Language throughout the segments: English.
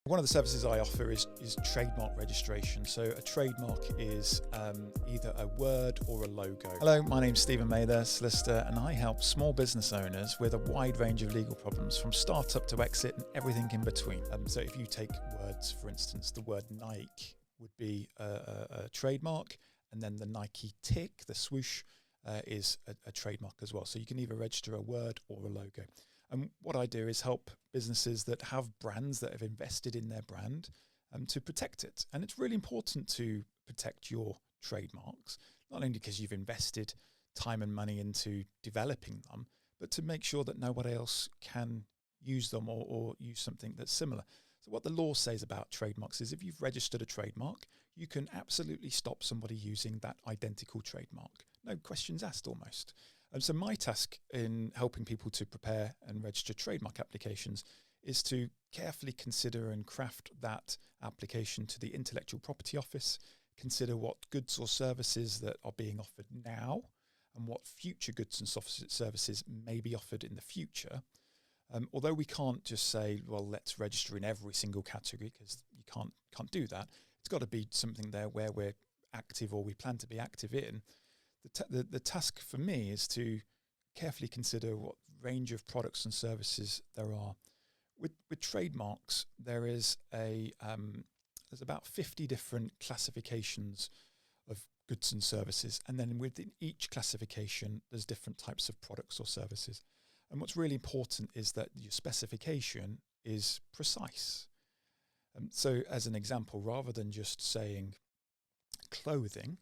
One of the services I offer is trademark registration. So a trademark is either a word or a logo. Hello, my name's Stephen Mather, solicitor, and I help small business owners with a wide range of legal problems, from startup to exit and everything in between. So if you take words, for instance, the word Nike would be a trademark, and then the Nike tick, the swoosh, is a trademark as well. So you can either register a word or a logo. And what I do is help businesses that have brands, that have invested in their brand, to protect it. And it's really important to protect your trademarks, not only because you've invested time and money into developing them, but to make sure that nobody else can use them or use something that's similar. So what the law says about trademarks is if you've registered a trademark, you can absolutely stop somebody using that identical trademark. No questions asked almost. So my task in helping people to prepare and register trademark applications is to carefully consider and craft that application to the Intellectual Property Office, consider what goods or services that are being offered now and what future goods and services may be offered in the future. Although we can't just say, well, let's register in every single category, because you can't do that. It's got to be something there where we're active or we plan to be active in. The task for me is to carefully consider what range of products and services there are. With trademarks, there's about 50 different classifications of goods and services, and then within each classification, there's different types of products or services. And what's really important is that your specification is precise. So as an example, rather than just saying clothing,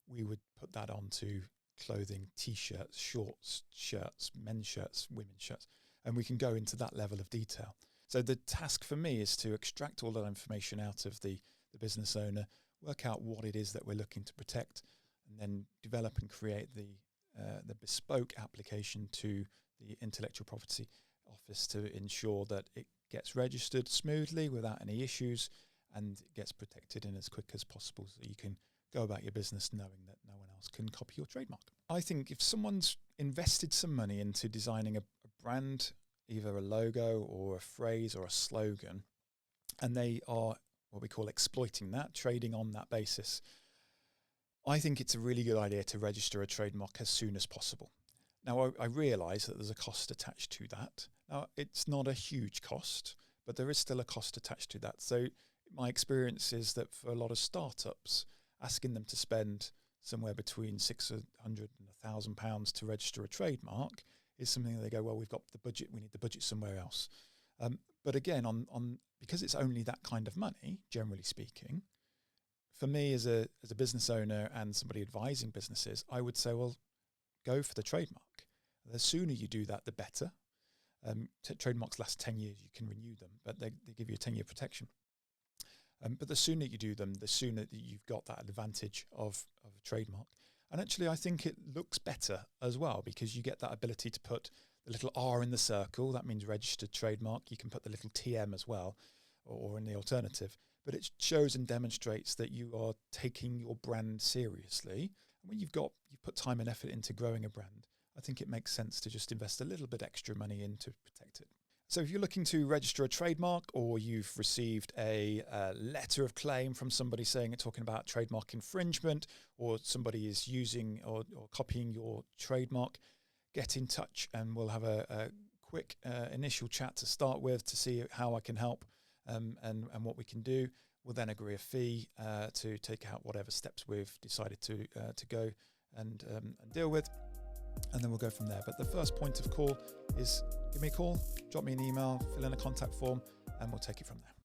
we would put that onto clothing, t-shirts, shorts, shirts, men's shirts, women's shirts, and we can go into that level of detail. So the task for me is to extract all that information out of the business owner, work out what it is that we're looking to protect, and then develop and create the bespoke application to the Intellectual Property Office to ensure that it gets registered smoothly without any issues and gets protected in as quick as possible, so you can go about your business knowing that no one else can copy your trademark. I think if someone's invested some money into designing a brand, either a logo or a phrase or a slogan, and they are what we call exploiting that, trading on that basis, I think it's a really good idea to register a trademark as soon as possible. Now, I realise that there's a cost attached to that. Now, it's not a huge cost, but there is still a cost attached to that. So my experience is that for a lot of startups, asking them to spend somewhere between £600 and £1,000 to register a trademark is something that they go, well, we've got the budget, we need the budget somewhere else. But again, because it's only that kind of money, generally speaking, for me as a business owner and somebody advising businesses, I would say, well, go for the trademark. The sooner you do that, the better. Trademarks last 10 years, you can renew them, but they give you a 10-year protection. But the sooner you do them, the sooner that you've got that advantage of a trademark. And actually, I think it looks better as well, because you get that ability to put the little R in the circle. That means registered trademark. You can put the little TM as well, or in the alternative. But it shows and demonstrates that you are taking your brand seriously. And when you've put time and effort into growing a brand, I think it makes sense to just invest a little bit extra money in to protect it. So if you're looking to register a trademark, or you've received a letter of claim from somebody talking about trademark infringement, or somebody is using or copying your trademark, get in touch and we'll have a quick initial chat to start with to see how I can help and what we can do. We'll then agree a fee to take out whatever steps we've decided to go and deal with. And then we'll go from there. But the first point of call is give me a call, drop me an email, fill in a contact form, and we'll take it from there.